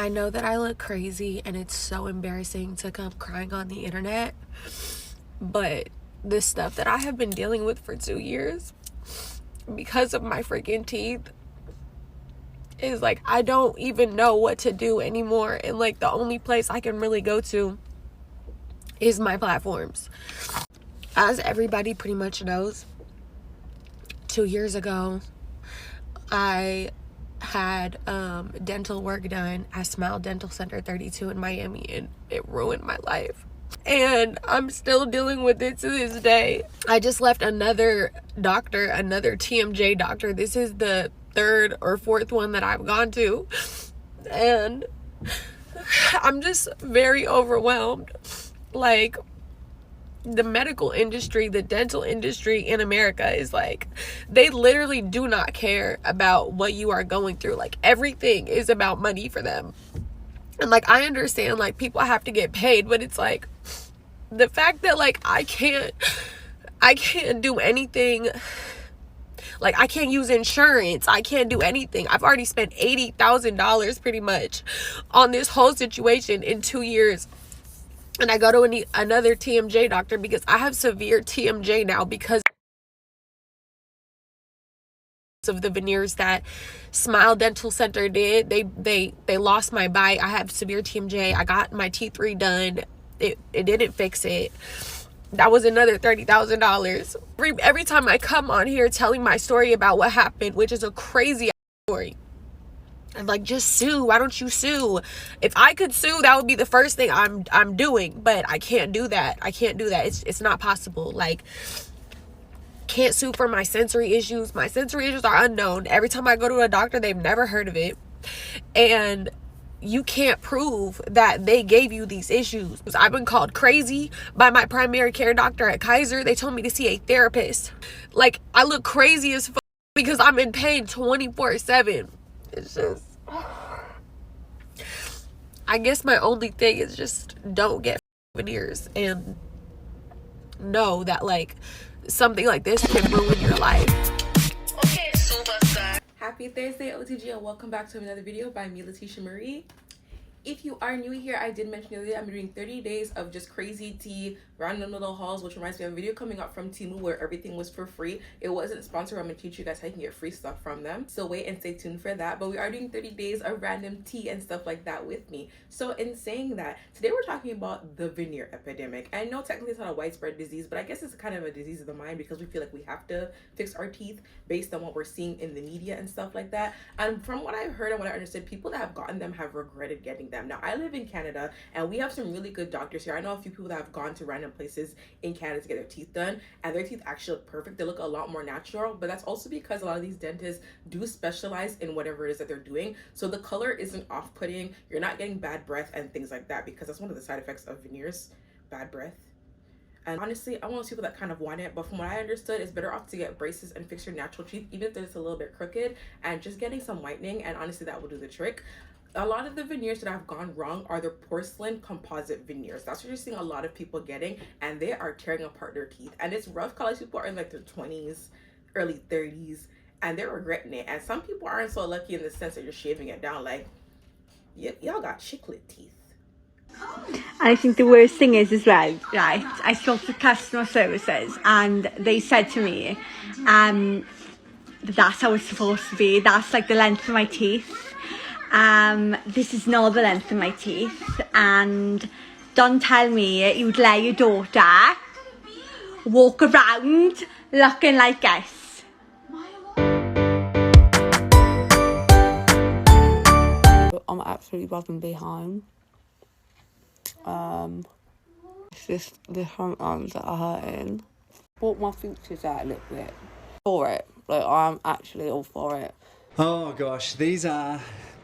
I know that I look crazy and it's so embarrassing to come crying on the internet, but the stuff that I have been dealing with for 2 years because of my freaking teeth is like, I don't even know what to do anymore. And like, the only place I can really go to is my platforms. As everybody pretty much knows, 2 years ago, I had dental work done at Smile Dental Center 32 in Miami, and it ruined my life. And I'm still dealing with it to this day. I just left another doctor, another TMJ doctor. This is the 3rd or 4th one that I've gone to. And I'm just very overwhelmed. Like, the medical industry, the dental industry in America is like, they literally do not care about what you are going through. Like, everything is about money for them. And like, I understand like people have to get paid, but it's like the fact that like I can't do anything. Like, I can't use insurance. I can't do anything. I've already spent $80,000 pretty much on this whole situation in 2 years. And I go to another TMJ doctor because I have severe TMJ now because of the veneers that Smile Dental Center did. They lost my bite. I have severe TMJ. I got my teeth redone. It didn't fix it. That was another $30,000. Every time I come on here telling my story about what happened, which is a crazy story, I'm like, just sue. Why don't you sue? If I could sue, that would be the first thing I'm doing. But I can't do that. I can't do that. It's not possible. Like, can't sue for my sensory issues. My sensory issues are unknown. Every time I go to a doctor, they've never heard of it. And you can't prove that they gave you these issues. I've been called crazy by my primary care doctor at Kaiser. They told me to see a therapist. Like, I look crazy as fuck because I'm in pain 24/7. It's just, I guess my only thing is just don't get veneers and know that like something like this can ruin your life. Okay, superstar. Happy Thursday, OTG, and welcome back to another video by me, Letitia Marie. If you are new here, I did mention earlier I'm doing 30 days of just crazy tea, random little hauls, which reminds me of a video coming up from Temu where everything was for free. It wasn't sponsored. I'm going to teach you guys how you can get free stuff from them. So wait and stay tuned for that. But we are doing 30 days of random tea and stuff like that with me. So in saying that, today we're talking about the veneer epidemic. I know technically it's not a widespread disease, but I guess it's kind of a disease of the mind because we feel like we have to fix our teeth based on what we're seeing in the media and stuff like that. And from what I heard and what I understood, people that have gotten them have regretted getting them. Now, I live in Canada and we have some really good doctors here. I know a few people that have gone to random places in Canada to get their teeth done, and their teeth actually look perfect. They look a lot more natural, but that's also because a lot of these dentists do specialize in whatever it is that they're doing. So the color isn't off-putting. You're not getting bad breath and things like that, because that's one of the side effects of veneers, bad breath. And honestly, I'm one of those people that kind of want it, but from what I understood, it's better off to get braces and fix your natural teeth, even if it's a little bit crooked, and just getting some whitening, and honestly, that will do the trick. A lot of the veneers that have gone wrong are the porcelain composite veneers. That's what you're seeing a lot of people getting, and they are tearing apart their teeth. And it's rough because people are in like their 20s, early 30s, and they're regretting it. And some people aren't so lucky in the sense that you're shaving it down. Like, y'all got chiclet teeth. And I think the worst thing is as well, right, I spoke to customer services and they said to me, that's how it's supposed to be. That's like the length of my teeth. This is not the length of my teeth, and don't tell me you'd let your daughter walk around looking like this. I'm absolutely buzzing behind. It's just the front arms that are hurting. Brought my features out a little bit. For it. Like, I'm actually all for it. Oh gosh, these are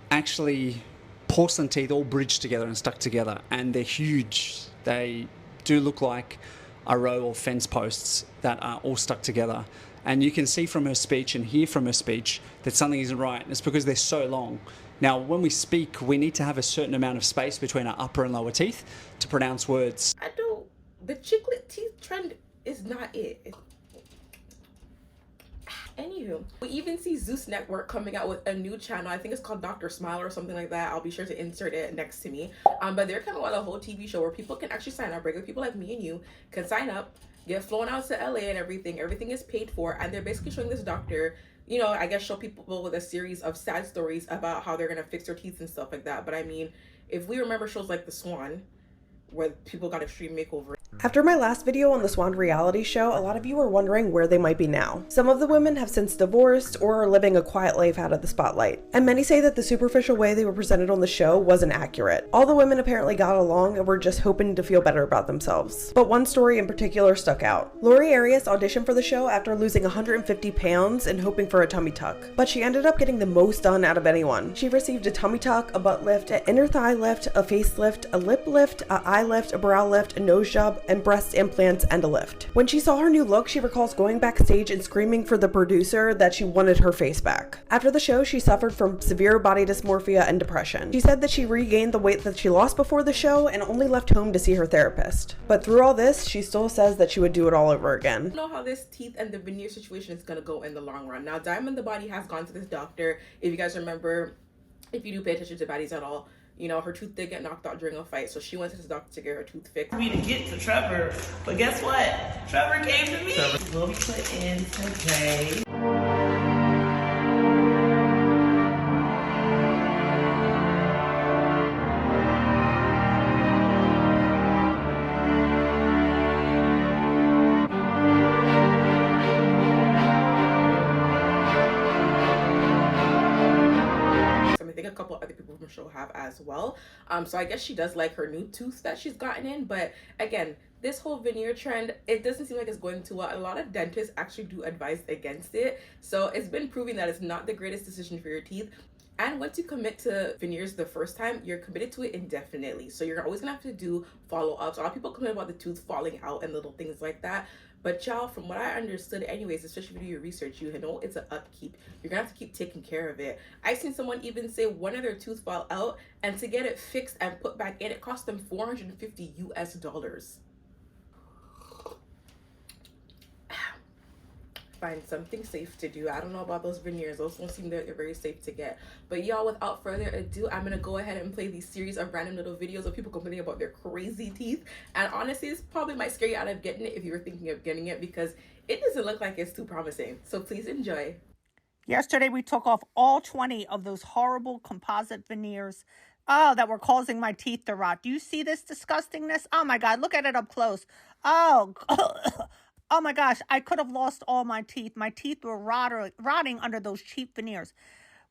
actually porcelain teeth all bridged together and stuck together, and they're huge. They do look like a row of fence posts that are all stuck together, and you can see from her speech and hear from her speech that something isn't right, and it's because they're so long. Now, when we speak, we need to have a certain amount of space between our upper and lower teeth to pronounce words. I don't, the chiclet teeth trend is not it. Anywho, we even see Zeus Network coming out with a new channel. I think it's called Dr. Smile or something like that. I'll be sure to insert it next to me. But they're coming out with a whole TV show where people can actually sign up. Regular people like me and you can sign up, get flown out to LA and everything. Everything is paid for. And they're basically showing this doctor, you know, I guess show people with a series of sad stories about how they're going to fix their teeth and stuff like that. But I mean, if we remember shows like The Swan, where people got extreme makeover. After my last video on the Swan reality show, a lot of you are wondering where they might be now. Some of the women have since divorced or are living a quiet life out of the spotlight, and many say that the superficial way they were presented on the show wasn't accurate. All the women apparently got along and were just hoping to feel better about themselves. But one story in particular stuck out. Lori Arias auditioned for the show after losing 150 pounds and hoping for a tummy tuck, but she ended up getting the most done out of anyone. She received a tummy tuck, a butt lift, an inner thigh lift, a face lift, a lip lift, an eye lift, a brow lift, a nose job, and breast implants and a lift. When she saw her new look, she recalls going backstage and screaming for the producer that she wanted her face back. After the show, she suffered from severe body dysmorphia and depression. She said that she regained the weight that she lost before the show and only left home to see her therapist. But through all this, she still says that she would do it all over again. I don't know how this teeth and the veneer situation is going to go in the long run. Now, Diamond the Body has gone to this doctor. If you guys remember, if you do pay attention to baddies at all, you know, her tooth did get knocked out during a fight, so she went to this doctor to get her tooth fixed. Me to get to Trevor, but guess what? Trevor came to me. Trevor will be put in today. Show have as well. So I guess she does like her new tooth that she's gotten in, but again, this whole veneer trend, it doesn't seem like it's going too well. A lot of dentists actually do advise against it, so it's been proving that it's not the greatest decision for your teeth. And once you commit to veneers the first time, you're committed to it indefinitely, so you're always gonna have to do follow-ups. A lot of people complain about the tooth falling out and little things like that, but y'all, from what I understood anyways, especially if you do your research, you know it's an upkeep. You're gonna have to keep taking care of it. I've seen someone even say one of their tooth fall out, and to get it fixed and put back in, it cost them $450 US. Find something safe to do. I don't know about those veneers. Those don't seem they're very safe to get. But y'all, without further ado, I'm gonna go ahead and play these series of random little videos of people complaining about their crazy teeth. And honestly, this probably might scare you out of getting it if you were thinking of getting it, because it doesn't look like it's too promising. So please enjoy. Yesterday, we took off all 20 of those horrible composite veneers that were causing my teeth to rot. Do you see this disgustingness? Oh my God, look at it up close. Oh, oh my gosh, I could have lost all my teeth. My teeth were rotting under those cheap veneers.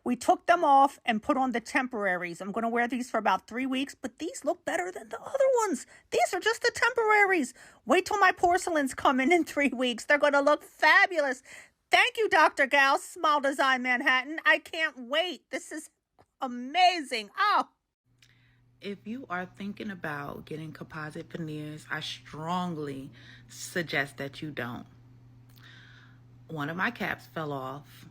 We took them off and put on the temporaries. I'm going to wear these for about 3 weeks, but these look better than the other ones. These are just the temporaries. Wait till my porcelains come in 3 weeks. They're going to look fabulous. Thank you, Dr. Gal, Smile Design Manhattan. I can't wait. This is amazing. Oh. If you are thinking about getting composite veneers, I strongly suggest that you don't. One of my caps fell off,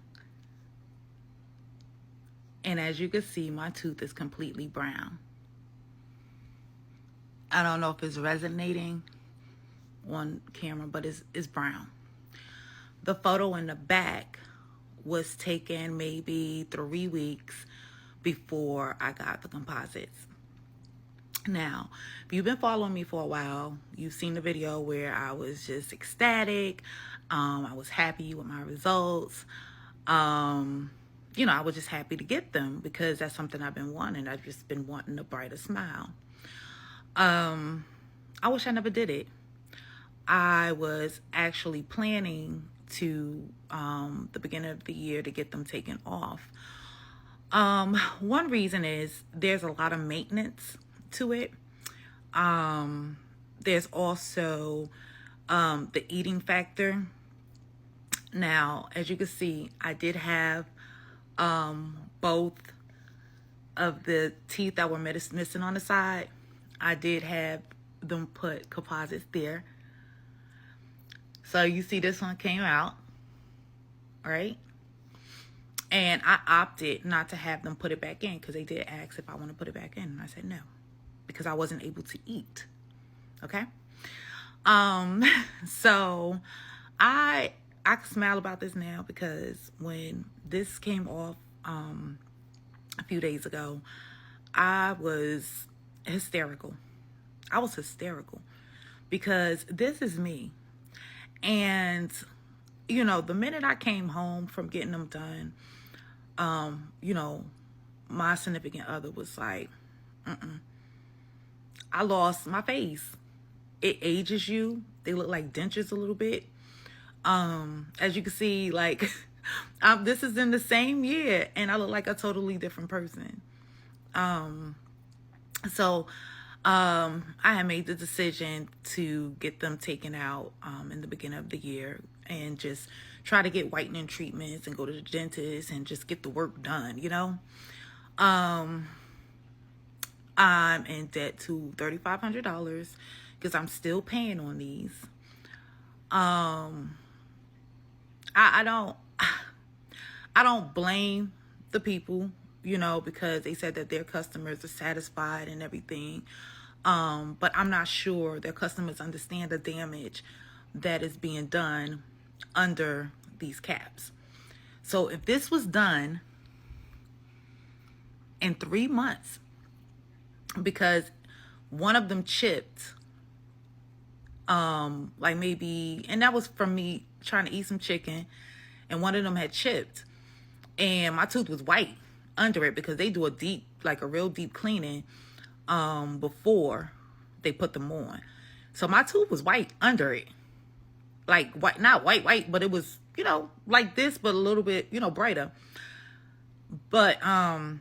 and as you can see, my tooth is completely brown. I don't know if it's resonating on camera, but it's brown. The photo in the back was taken maybe 3 weeks before I got the composites. Now, if you've been following me for a while, you've seen the video where I was just ecstatic. I was happy with my results. You know, I was just happy to get them because that's something I've been wanting. I've just been wanting a brighter smile. I wish I never did it. I was actually planning to, the beginning of the year, to get them taken off. One reason is there's a lot of maintenance to it. There's also the eating factor. Now, as you can see, I did have both of the teeth that were missing on the side. I did have them put composites there. So you see this one came out, right? And I opted not to have them put it back in because they did ask if I want to put it back in. And I said no, because I wasn't able to eat. Okay. So I I can smile about this now because when this came off a few days ago, I was hysterical. I was hysterical because this is me. And, you know, the minute I came home from getting them done, you know, my significant other was like, I lost my face. It ages you. They look like dentures a little bit. As you can see, like, this is in the same year and I look like a totally different person. So I had made the decision to get them taken out in the beginning of the year and just try to get whitening treatments and go to the dentist and just get the work done, you know. I'm in debt to $3,500 because I'm still paying on these. I don't blame the people, you know, because they said that their customers are satisfied and everything. But I'm not sure their customers understand the damage that is being done under these caps. So if this was done in 3 months, because one of them chipped, like maybe, and that was from me trying to eat some chicken, and one of them had chipped, and my tooth was white under it because they do a real deep cleaning before they put them on. So my tooth was white under it, like white, not white, but it was, you know, like this, but a little bit, you know, brighter. But and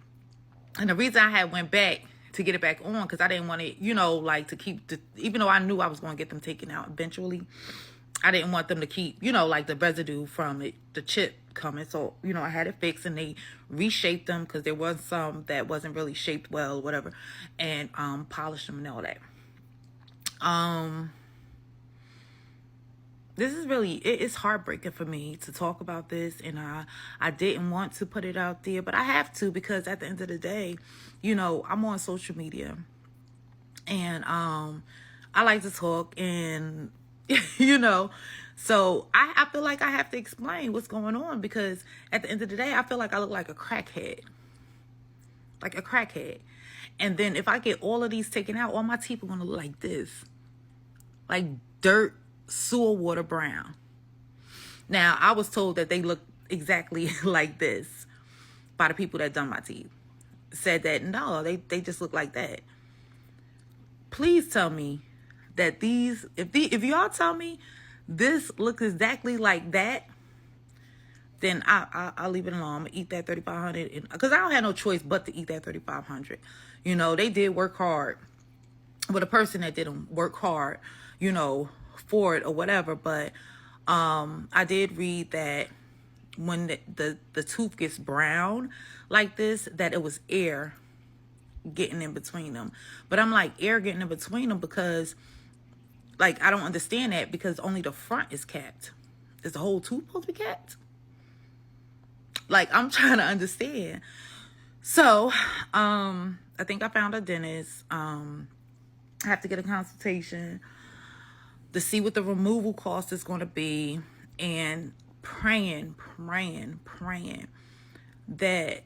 the reason I had went back to get it back on, because I didn't want it, you know, like to keep even though I knew I was going to get them taken out eventually, I didn't want them to keep, you know, like the residue from it, the chip coming. So, you know, I had it fixed and they reshaped them because there was some that wasn't really shaped well or whatever, and polished them and all that. This is really, it's heartbreaking for me to talk about this, and I didn't want to put it out there, but I have to, because at the end of the day, you know, I'm on social media and I like to talk, and you know, so I feel like I have to explain what's going on, because at the end of the day, I feel like I look like a crackhead. Like a crackhead. And then if I get all of these taken out, all my teeth are going to look like this. Like dirt, sewer water brown. Now, I was told that they look exactly like this by the people that done my teeth. Said that, no, they just look like that. Please tell me that these, if y'all tell me this looks exactly like that, then I'll leave it alone. I'm gonna eat that $3,500, because I don't have no choice but to eat that $3,500. You know, they did work hard, but a person that didn't work hard, you know, for it or whatever. But I did read that when the tooth gets brown like this, that it was air getting in between them. But I'm like, air getting in between them, because like, I don't understand that, because only the front is capped. Is the whole tooth supposed to be capped? Like, I'm trying to understand. So I think I found a dentist. I have to get a consultation to see what the removal cost is going to be, and praying that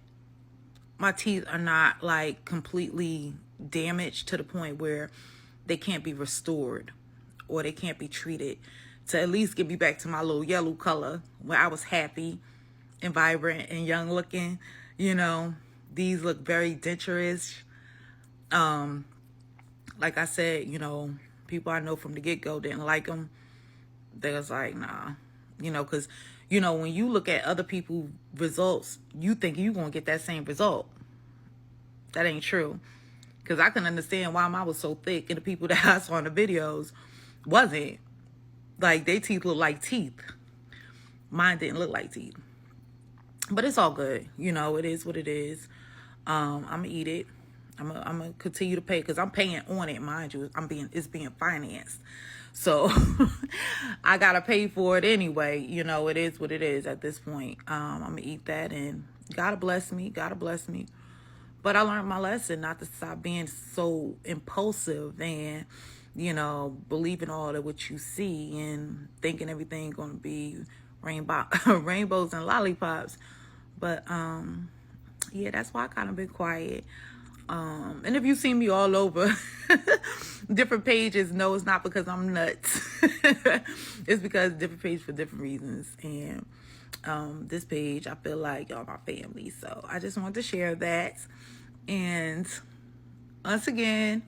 my teeth are not like completely damaged to the point where they can't be restored or they can't be treated to at least get me back to my little yellow color where I was happy and vibrant and young looking. You know, these look very denture-ish. Like I said, you know, people I know from the get-go didn't like them. They was like, nah, you know, because, you know, when you look at other people's results, you think you're going to get that same result. That ain't true. Because I can understand why mine was so thick, and the people that I saw in the videos wasn't. Like, their teeth look like teeth. Mine didn't look like teeth. But it's all good. You know, it is what it is. I'm going to eat it. I'm gonna continue to pay, because I'm paying on it, mind you. It's being financed. So I gotta pay for it anyway. You know, it is what it is at this point. I'm gonna eat that, and God bless me. But I learned my lesson not to stop being so impulsive and, you know, believing all that what you see and thinking everything gonna be rainbows and lollipops. But yeah, that's why I kind of been quiet. And if you see me all over different pages, no, it's not because I'm nuts. It's because different pages for different reasons. And this page, I feel like y'all my family, so I just wanted to share that. And once again,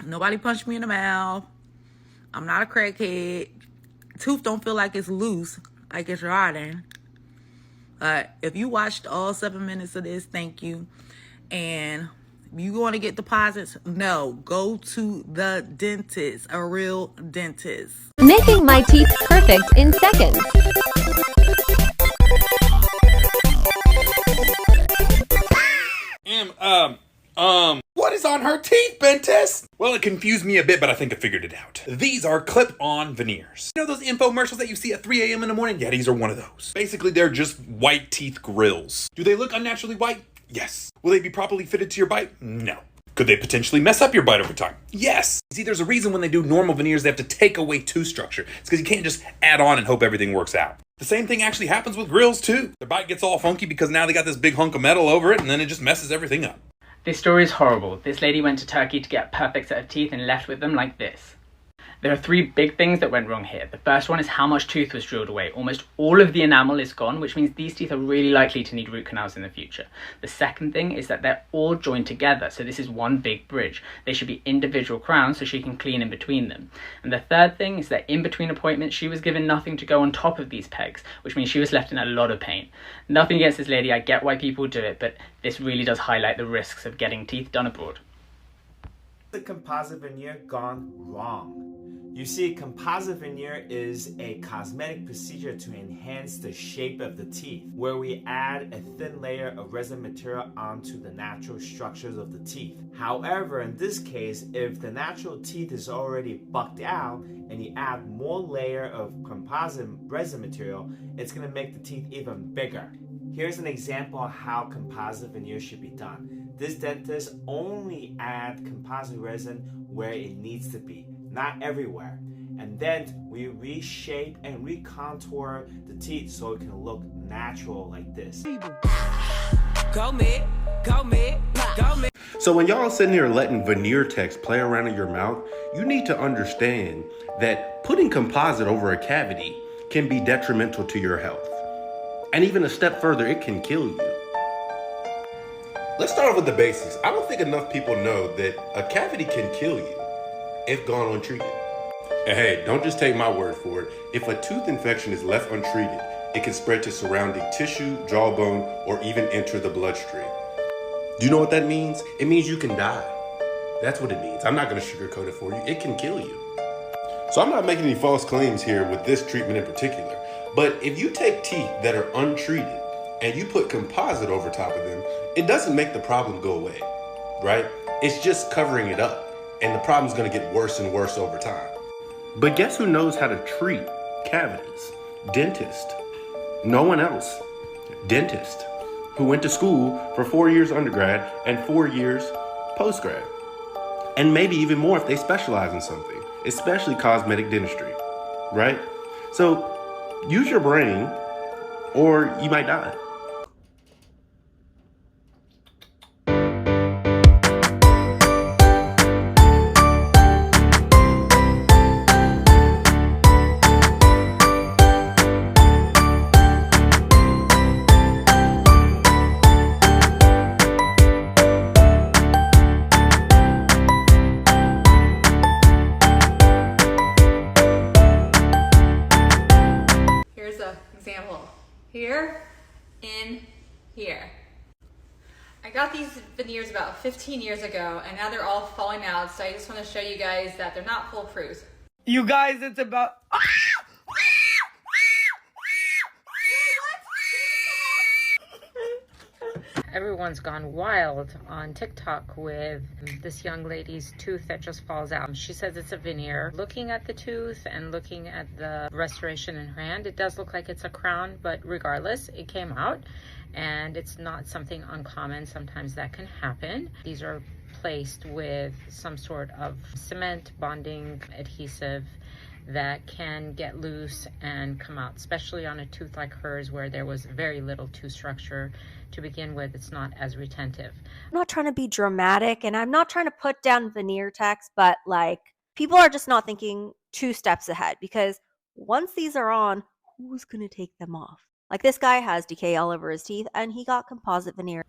nobody punched me in the mouth. I'm not a crackhead. Tooth don't feel like it's loose, like it's rotting. If you watched all 7 minutes of this, thank you. And you want to get deposits? No, go to the dentist, a real dentist. Making my teeth perfect in seconds. What is on her teeth, Bentess? Well, it confused me a bit, but I think I figured it out. These are clip-on veneers. You know those infomercials that you see at 3 a.m. in the morning? Yeah, these are one of those. Basically, they're just white teeth grills. Do they look unnaturally white? Yes. Will they be properly fitted to your bite? No. Could they potentially mess up your bite over time? Yes. See, there's a reason when they do normal veneers, they have to take away tooth structure. It's because you can't just add on and hope everything works out. The same thing actually happens with grills too. Their bite gets all funky because now they got this big hunk of metal over it, and then it just messes everything up. This story is horrible. This lady went to Turkey to get a perfect set of teeth and left with them like this. There are three big things that went wrong here. The first one is how much tooth was drilled away. Almost all of the enamel is gone, which means these teeth are really likely to need root canals in the future. The second thing is that they're all joined together, so this is one big bridge. They should be individual crowns so she can clean in between them. And the third thing is that in between appointments, she was given nothing to go on top of these pegs, which means she was left in a lot of pain. Nothing against this lady, I get why people do it, but this really does highlight the risks of getting teeth done abroad. The composite veneer gone wrong. You see, composite veneer is a cosmetic procedure to enhance the shape of the teeth, where we add a thin layer of resin material onto the natural structures of the teeth. However, in this case, if the natural teeth is already bucked out and you add more layer of composite resin material, it's going to make the teeth even bigger. Here's an example of how composite veneer should be done. This dentist only add composite resin where it needs to be, not everywhere. And then we reshape and recontour the teeth so it can look natural like this. Go me, go me, go me. So when y'all sitting here letting veneer text play around in your mouth, you need to understand that putting composite over a cavity can be detrimental to your health. And even a step further, it can kill you. Let's start off with the basics. I don't think enough people know that a cavity can kill you if gone untreated. And hey, don't just take my word for it. If a tooth infection is left untreated, it can spread to surrounding tissue, jawbone, or even enter the bloodstream. Do you know what that means? It means you can die. That's what it means. I'm not going to sugarcoat it for you. It can kill you. So I'm not making any false claims here with this treatment in particular. But if you take teeth that are untreated and you put composite over top of them, it doesn't make the problem go away, right? It's just covering it up, and the problem's gonna get worse and worse over time. But guess who knows how to treat cavities? Dentist. No one else. Dentist, who went to school for 4 years undergrad and 4 years postgrad. And maybe even more if they specialize in something, especially cosmetic dentistry, right? So use your brain or you might die. Example here in here. I got these veneers about 15 years ago and now they're all falling out, so I just want to show you guys that they're not foolproof. You guys, it's about... Everyone's gone wild on TikTok with this young lady's tooth that just falls out. She says it's a veneer. Looking at the tooth and looking at the restoration in her hand, it does look like it's a crown, but regardless, it came out and it's not something uncommon. Sometimes that can happen. These are placed with some sort of cement, bonding, adhesive that can get loose and come out, especially on a tooth like hers where there was very little tooth structure to begin with. It's not as retentive. I'm not trying to be dramatic and I'm not trying to put down veneer techs, but like people are just not thinking 2 steps ahead, because once these are on, who's going to take them off? Like this guy has decay all over his teeth and he got composite veneers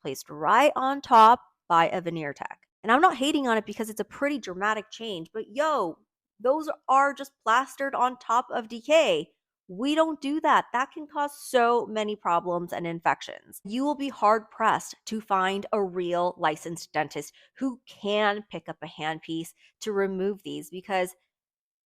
placed right on top by a veneer tech. And I'm not hating on it because it's a pretty dramatic change, but yo, those are just plastered on top of decay. We don't do that. That can cause so many problems and infections. You will be hard pressed to find a real licensed dentist who can pick up a handpiece to remove these, because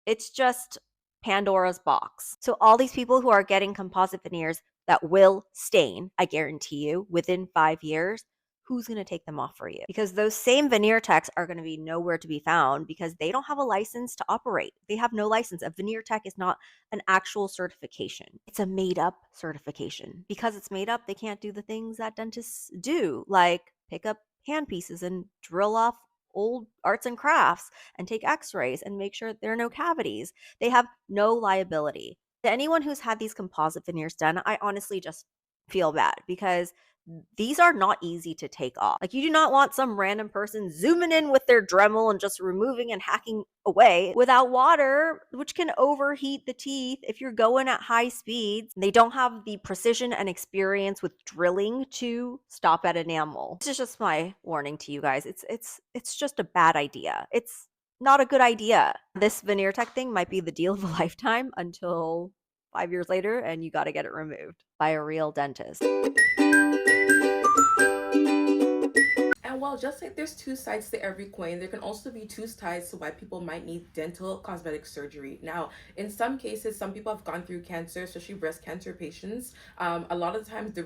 it's just Pandora's box. So all these people who are getting composite veneers that will stain, I guarantee you, within 5 years, who's going to take them off for you? Because those same veneer techs are going to be nowhere to be found because they don't have a license to operate. They have no license. A veneer tech is not an actual certification. It's a made up certification. Because it's made up, they can't do the things that dentists do, like pick up handpieces and drill off old arts and crafts and take x-rays and make sure there are no cavities. They have no liability. To anyone who's had these composite veneers done, I honestly just feel bad because these are not easy to take off. Like, you do not want some random person zooming in with their Dremel and just removing and hacking away without water, which can overheat the teeth if you're going at high speeds. They don't have the precision and experience with drilling to stop at enamel. This is just my warning to you guys. It's just a bad idea. It's not a good idea. This veneer tech thing might be the deal of a lifetime until 5 years later and you got to get it removed by a real dentist. And while just like there's 2 sides to every coin, there can also be 2 sides to why people might need dental cosmetic surgery. Now, in some cases, some people have gone through cancer, especially breast cancer patients. A lot of the times,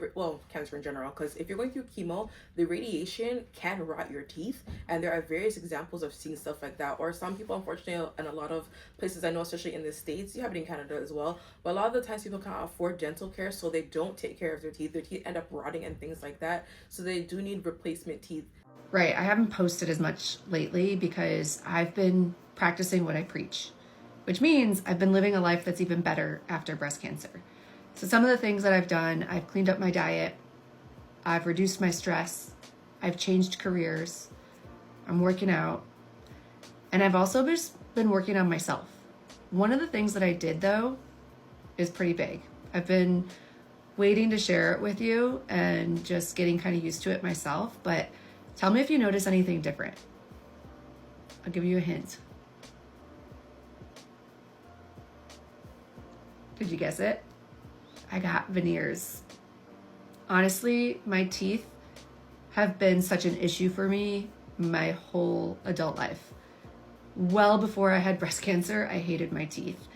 cancer in general, because if you're going through chemo, the radiation can rot your teeth, and there are various examples of seeing stuff like that. Or some people, unfortunately, in a lot of places I know, especially in the States, you have it in Canada as well, but a lot of the times people can't afford dental care, so they don't take care of their teeth. Their teeth end up rotting and things like that, so they do need replacement teeth. Right, I haven't posted as much lately because I've been practicing what I preach, which means I've been living a life that's even better after breast cancer. So some of the things that I've done, I've cleaned up my diet, I've reduced my stress, I've changed careers, I'm working out, and I've also just been working on myself. One of the things that I did though is pretty big. I've been waiting to share it with you and just getting kind of used to it myself, but tell me if you notice anything different. I'll give you a hint. Did you guess it? I got veneers. Honestly, my teeth have been such an issue for me my whole adult life. Well before I had breast cancer, I hated my teeth.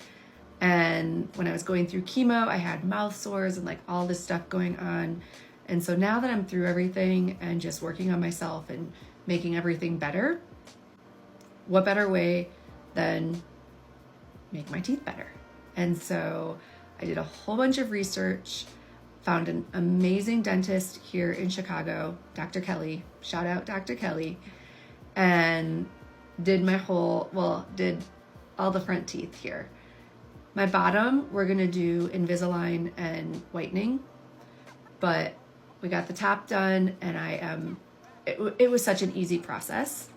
And when I was going through chemo, I had mouth sores and like all this stuff going on. And so now that I'm through everything and just working on myself and making everything better, what better way than make my teeth better? And so I did a whole bunch of research, found an amazing dentist here in Chicago, Dr. Kelly, shout out Dr. Kelly, and did all the front teeth here. My bottom, we're gonna do Invisalign and whitening, but we got the top done and it was such an easy process.